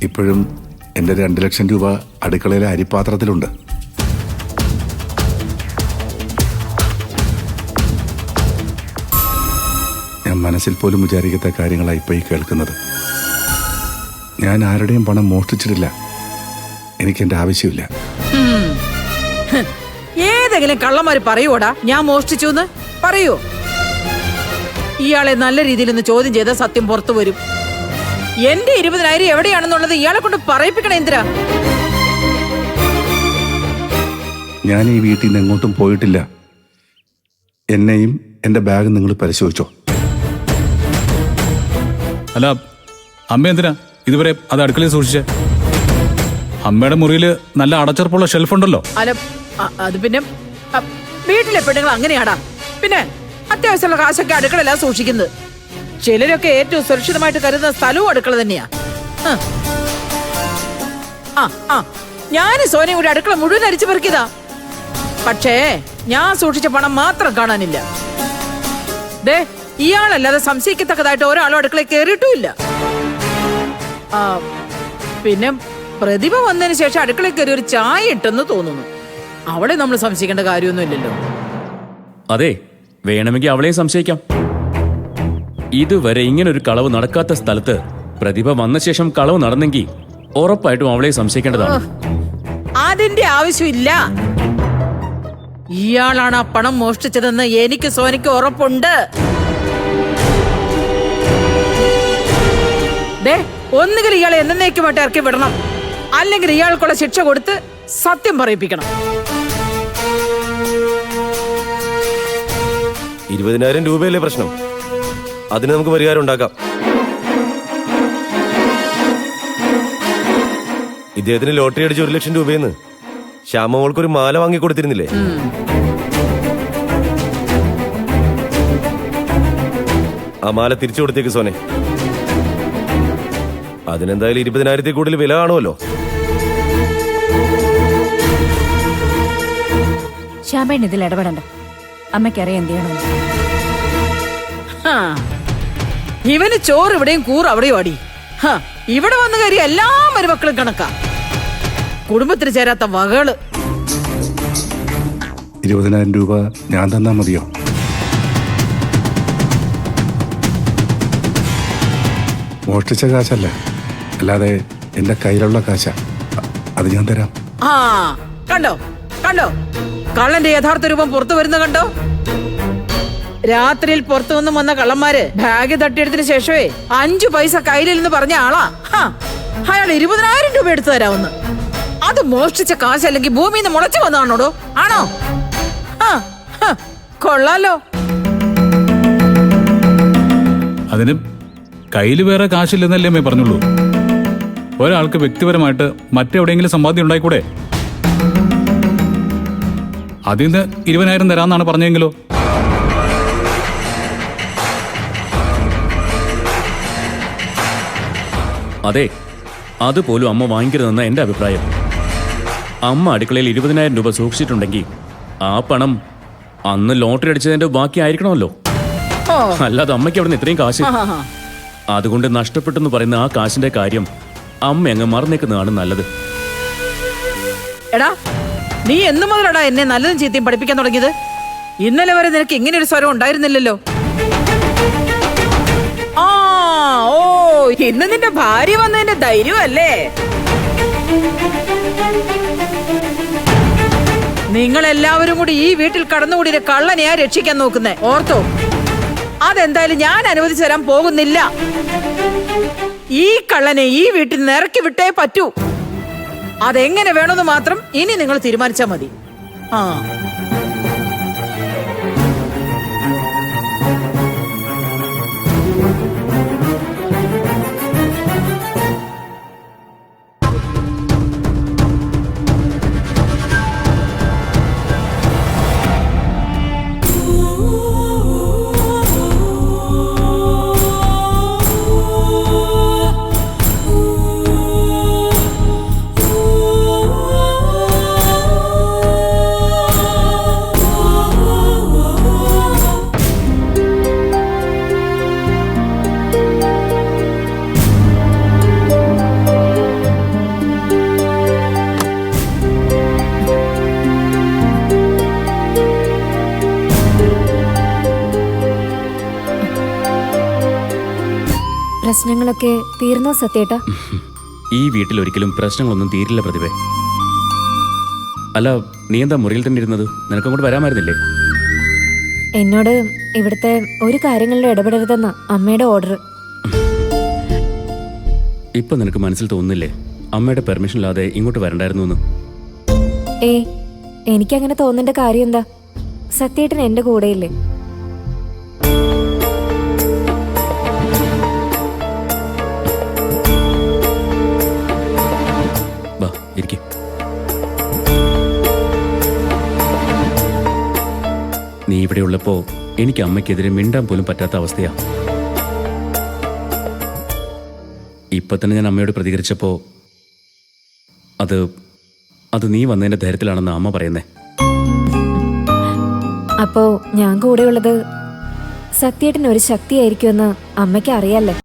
ഇപ്പോഴും എൻ്റെ 2 ലക്ഷം രൂപ അടുക്കളയിലെ അരിപ്പാത്രത്തിലുണ്ട്. ഞാൻ മനസ്സിൽ പോലും വിചാരിക്കാത്ത കാര്യങ്ങളാണ് ഇപ്പോൾ ഈ കേൾക്കുന്നത്. ഞാൻ ആരുടെയും പണം മോഷ്ടിച്ചിട്ടില്ല. എനിക്കെൻ്റെ ആവശ്യമില്ല. ഏതെങ്കിലും കള്ളന്മാര് പറയൂടാ ഞാൻ മോഷ്ടിച്ചു എന്ന്? പറയൂ. ഇയാളെ നല്ല രീതിയിൽ ചോദ്യം ചെയ്താൽ സത്യം പുറത്തു വരും. എന്റെ 20,000 എവിടെയാണെന്നുള്ളത് ഇയാളെ കൊണ്ട് പറയിപ്പിക്കണം. എന്തിനാ? ഞാൻ ഈ വീട്ടിൽ നിന്ന് എങ്ങോട്ടും പോയിട്ടില്ല. എന്നെയും എൻ്റെ ബാഗ് നിങ്ങൾ പരിശോധിച്ചോ? അല്ല, അമ്മ എന്തിനാ ഇതുവരെ അത് അടുക്കളയിൽ സൂക്ഷിച്ചേ? അമ്മയുടെ മുറിയിൽ നല്ല അടച്ചുറപ്പുള്ള ഷെൽഫ് ഉണ്ടല്ലോ. അല്ല, അത് പിന്നെ വീട്ടിലെ പെണ്ണുങ്ങൾ അങ്ങനെയാടാ. പിന്നെ അത്യാവശ്യമുള്ള കാശൊക്കെ അടുക്കളയിലാ സൂക്ഷിക്കുന്നത്. ചിലരൊക്കെ ഏറ്റവും സുരക്ഷിതമായിട്ട് കരുതുന്ന സ്ഥലവും അടുക്കള തന്നെയാ. ഞാനും സോനയും കൂടി അടുക്കള മുഴുവൻ അരിച്ചു പെറുക്കിയതാ. പക്ഷേ ഞാൻ സൂക്ഷിച്ച പണം മാത്രം കാണാനില്ല. ദേ, ഇയാളല്ലാതെ സംശയിക്കത്തക്കതായിട്ട് ഒരാളും അടുക്കളയിൽ കയറിയിട്ടുമില്ല. പിന്നെ പ്രതിഭ വന്നതിന് ശേഷം അടുക്കളയിൽ കയറി ഒരു ചായ ഇട്ടെന്ന് തോന്നുന്നു. അവളെ നമ്മൾ സംശയിക്കേണ്ട കാര്യമൊന്നുമില്ലല്ലോ. അതെ, വേണമെങ്കിൽ അവളെയും സംശയിക്കാം. ഇതുവരെ ഇങ്ങനൊരു കളവ് നടക്കാത്ത സ്ഥലത്ത് പ്രതിഭ വന്ന ശേഷം കളവ് നടന്നെങ്കിൽ ഉറപ്പായിട്ടും അവളെ സംശയിക്കേണ്ടതാണ്. അതിന്റെ ആവശ്യമില്ല. ഇയാളാണ് ആ പണം മോഷ്ടിച്ചതെന്ന് എനിക്ക് സോനിക്ക് ഉറപ്പുണ്ട്. ഒന്നുകിൽ ഇയാളെ എന്നേക്കുമായിട്ട് ഇറക്കി വിടണം, അല്ലെങ്കിൽ ഇയാൾക്കുള്ള ശിക്ഷ കൊടുത്ത് സത്യം പറയിപ്പിക്കണം. 20,000 രൂപയല്ലേ പ്രശ്നം? അതിന് നമുക്ക് പരിഹാരം ഉണ്ടാക്കാം. ഇദ്ദേഹത്തിന് ലോട്ടറി അടിച്ച് 1 ലക്ഷം രൂപയെന്ന് ശ്യാമോൾക്കൊരു മാല വാങ്ങിക്കൊടുത്തിരുന്നില്ലേ? ആ മാല തിരിച്ചു കൊടുത്തേക്ക് സോനെ. അതിനെന്തായാലും 20,000 കൂടുതൽ വില കാണുമല്ലോ. ശ്യാമേൻ ഇതിൽ ഇടപെടണ്ട. അമ്മയ്ക്കറിയാം എന്ത് ചെയ്യണമെന്ന്. ഇവന് ചോറ് ഇവിടെയും കൂറ് അവിടെയും അടി. ഇവിടെ വന്നു കയറി എല്ലാ മരുമക്കളും കണക്കാ. കുടുംബത്തിന് ചേരാത്ത വകകള്. 20,000 രൂപ ഞാൻ തന്നാ മതിയോ? മോഷ്ടിച്ച കാശല്ല, അല്ലാതെ എൻ്റെ കയ്യിലുള്ള കാശ. അത് ഞാൻ തരാം. കണ്ടോ കണ്ടോ, കള്ളന്റെ യഥാർത്ഥ രൂപം പുറത്തു വരുന്ന കണ്ടോ? രാത്രിയിൽ പുറത്തു നിന്നും വന്ന കള്ളന്മാര് ബാഗ് തട്ടിയെടുത്തിന് ശേഷമേ 5 പൈസ കയ്യിലെന്ന് പറഞ്ഞ ആളാ. അയാൾ 20,000 രൂപ എടുത്തു തരാമെന്ന്. അത് മോഷ്ടിച്ച കാശല്ലെങ്കിൽ ഭൂമിയിൽ നിന്ന് മുളച്ചു വന്നാണോടോ? ആണോ? കൊള്ളാലോ. അതിന് കയ്യിൽ വേറെ കാശില്ലെന്നല്ലേ അമ്മേ പറഞ്ഞുള്ളൂ. ഒരാൾക്ക് വ്യക്തിപരമായിട്ട് മറ്റെവിടെയെങ്കിലും സമ്പാദ്യം ഉണ്ടായിക്കൂടെ? അതിൽ നിന്ന് 20,000 തരാമെന്നാണ് പറഞ്ഞെങ്കിലോ? അതെ, അതുപോലും അമ്മ വാങ്ങിക്കരുതെന്ന എന്റെ അഭിപ്രായം. അമ്മ അടുക്കളയിൽ 20,000 രൂപ സൂക്ഷിച്ചിട്ടുണ്ടെങ്കിൽ ആ പണം അന്ന് ലോട്ടറി അടിച്ചതിന്റെ ബാക്കി ആയിരിക്കണമല്ലോ. അല്ലാതെ അമ്മയ്ക്ക് അവിടെ നിന്ന് ഇത്രയും കാശ്. അതുകൊണ്ട് നഷ്ടപ്പെട്ടെന്ന് പറയുന്ന ആ കാശിന്റെ കാര്യം അമ്മ അങ്ങ് മറന്നേക്കുന്നതാണ് നല്ലത്. എടാ, നീ എന്നു മുതലടാ എന്നെ നല്ലതും ചീത്തയും പഠിപ്പിക്കാൻ തുടങ്ങിയത്? ഇന്നലെ വരെ നിനക്ക് ഇങ്ങനെ ഒരു സ്വരം ഉണ്ടായിരുന്നില്ലല്ലോ. ഇന്ന് നിന്റെ ഭാര്യ വന്നതിന്റെ ധൈര്യമല്ലേ? നിങ്ങൾ എല്ലാവരും കൂടി ഈ വീട്ടിൽ കടന്നുകൂടിയ കള്ളനെയാ രക്ഷിക്കാൻ നോക്കുന്നേ. ഓർത്തോ, അതെന്തായാലും ഞാൻ അനുവദിച്ചു തരാൻ പോകുന്നില്ല. ഈ കള്ളനെ ഈ വീട്ടിൽ നിന്ന് ഇറക്കി വിട്ടേ പറ്റൂ. അതെങ്ങനെ വേണമെന്ന് മാത്രം ഇനി നിങ്ങൾ തീരുമാനിച്ചാൽ മതി. പ്രശ്നങ്ങളൊക്കെ തീർന്നോ സത്യേട്ടാ? ഈ വീട്ടിൽ ഒരിക്കലും പ്രശ്നങ്ങളൊന്നും തീരില്ല പ്രതിഭേ. അല്ല, നീ എന്താ മുറിയിൽ തന്നെ ഇരുന്നത്? നിനക്കങ്ങോട്ട് വരാമായിരുന്നില്ലേ? എന്നോട് ഇവിടുത്തെ ഒരു കാര്യങ്ങളിലും ഇടപെടരുതെന്ന അമ്മയുടെ ഓർഡർ. ഇപ്പൊ നിനക്ക് മനസ്സിൽ തോന്നുന്നില്ലേ അമ്മയുടെ പെർമിഷൻ ഇല്ലാതെ ഇങ്ങോട്ട് വരണ്ടായിരുന്നു എന്ന്? ഏയ്, എനിക്കങ്ങനെ തോന്നേണ്ട കാര്യം എന്താ? സത്യേട്ടൻ എന്റെ കൂടെയില്ലേ? വാ ഇരിക്കും. നീ ഇവിടെ ഉള്ളപ്പോ എനിക്ക് അമ്മയ്ക്കെതിരെ മിണ്ടാൻ പോലും പറ്റാത്ത അവസ്ഥയാ. ഇപ്പൊ തന്നെ ഞാൻ അമ്മയോട് പ്രതികരിച്ചപ്പോ അത് നീ വന്നതിന്റെ ധൈര്യത്തിലാണെന്ന് അമ്മ പറയുന്നേ. അപ്പോ ഞാൻ കൂടെയുള്ളത് സത്യേട്ടൻ ഒരു ശക്തിയായിരിക്കുമെന്ന് അമ്മയ്ക്ക് അറിയാല്ലേ?